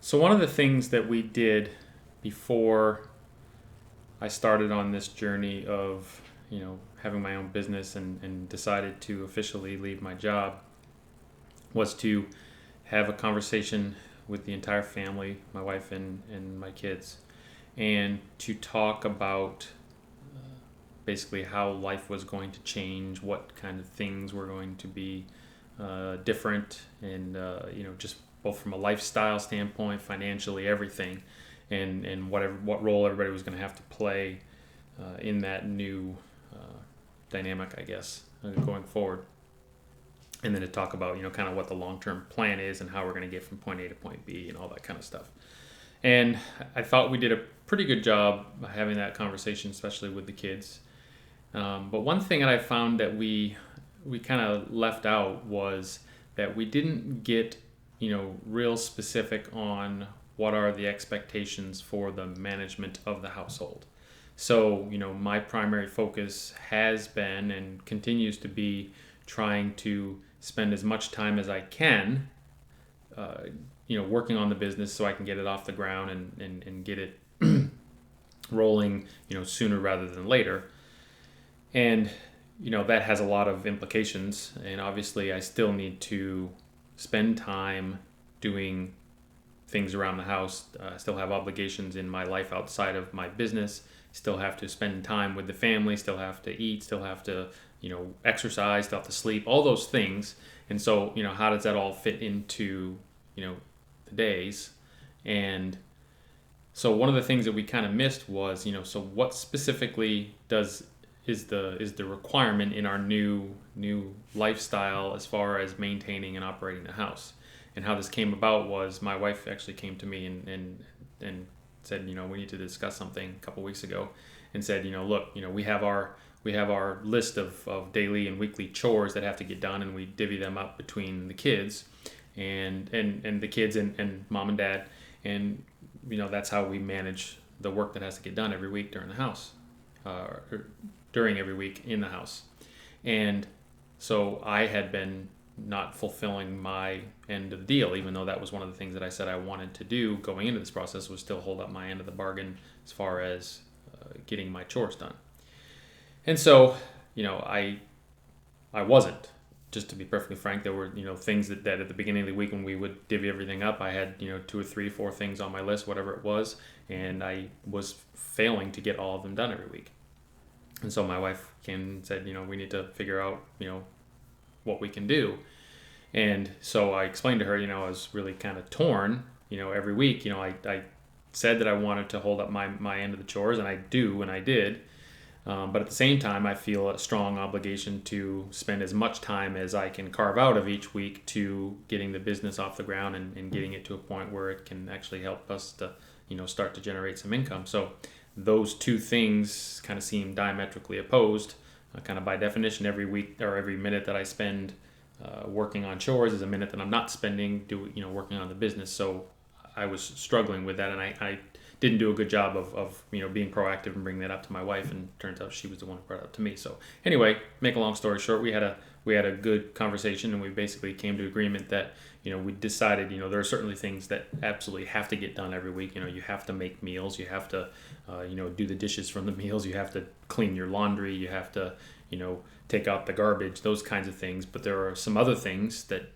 So one of the things that we did before I started on this journey of, having my own business and decided to officially leave my job was to have a conversation with the entire family, my wife and my kids, and to talk about basically how life was going to change, what kind of things were going to be different, and just both from a lifestyle standpoint, financially, everything, and what role everybody was going to have to play in that new dynamic, I guess, going forward. And then to talk about kind of what the long-term plan is and how we're going to get from point A to point B and all that kind of stuff. And I thought we did a pretty good job having that conversation, especially with the kids. But one thing that I found that we kind of left out was that we didn't get real specific on what are the expectations for the management of the household. So my primary focus has been and continues to be trying to spend as much time as I can working on the business so I can get it off the ground and get it rolling sooner rather than later. And that has a lot of implications, and obviously I still need to spend time doing things around the house. I still have obligations in my life outside of my business, still have to spend time with the family, still have to eat, still have to exercise, still have to sleep, all those things. And so how does that all fit into the days? And so one of the things that we kind of missed was so what specifically is the requirement in our new lifestyle as far as maintaining and operating the house. And how this came about was my wife actually came to me and said, we need to discuss something a couple weeks ago, and said, look, we have our list of daily and weekly chores that have to get done, and we divvy them up between the kids and the kids and mom and dad, and that's how we manage the work that has to get done every week during the house, during every week in the house. And so I had been not fulfilling my end of the deal, even though that was one of the things that I said I wanted to do going into this process, was still hold up my end of the bargain as far as getting my chores done. And so, I wasn't, just to be perfectly frank. There were, things that at the beginning of the week when we would divvy everything up, I had, 2 or 3, 4 things on my list, whatever it was, and I was failing to get all of them done every week. And so my wife came and said, we need to figure out, what we can do. And so I explained to her, I was really kind of torn, every week. I said that I wanted to hold up my end of the chores, and I do, and I did. But at the same time, I feel a strong obligation to spend as much time as I can carve out of each week to getting the business off the ground and getting it to a point where it can actually help us to, start to generate some income. So those two things kind of seem diametrically opposed. Kind of by definition, every week or every minute that I spend working on chores is a minute that I'm not spending working on the business. So I was struggling with that, and I didn't do a good job of being proactive and bringing that up to my wife, and turns out she was the one who brought it up to me. So anyway, make a long story short, we had a good conversation, and we basically came to agreement that we decided there are certainly things that absolutely have to get done every week. You have to make meals, you have to do the dishes from the meals, you have to clean your laundry, you have to take out the garbage, those kinds of things. But there are some other things that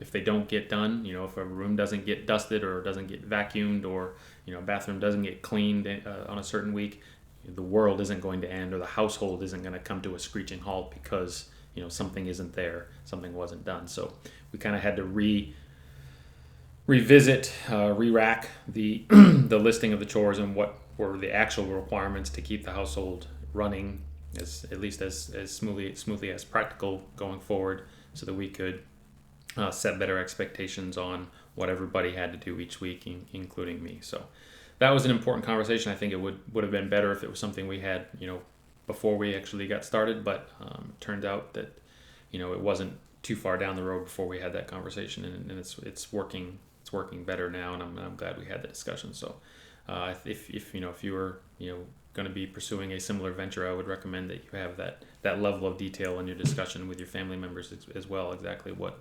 if they don't get done, if a room doesn't get dusted or doesn't get vacuumed, or a bathroom doesn't get cleaned on a certain week, the world isn't going to end, or the household isn't going to come to a screeching halt because something isn't there, something wasn't done. So we kind of had to revisit, re-rack the the listing of the chores and what were the actual requirements to keep the household running at least as smoothly as practical going forward, so that we could set better expectations on what everybody had to do each week, including me. So that was an important conversation. I think it would have been better if it was something we had before we actually got started, but it turned out that it wasn't too far down the road before we had that conversation, and it's working better now, and I'm glad we had the discussion. So if you were going to be pursuing a similar venture, I would recommend that you have that level of detail in your discussion with your family members as well, exactly what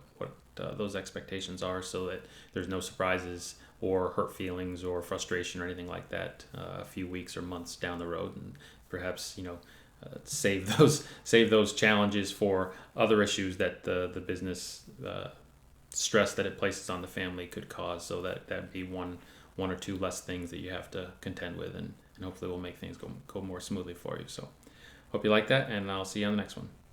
those expectations are, so that there's no surprises or hurt feelings or frustration or anything like that a few weeks or months down the road, and perhaps save those challenges for other issues that the business stress that it places on the family could cause. So that'd be one or two less things that you have to contend with, and hopefully will make things go more smoothly for you. So hope you like that, and I'll see you on the next one.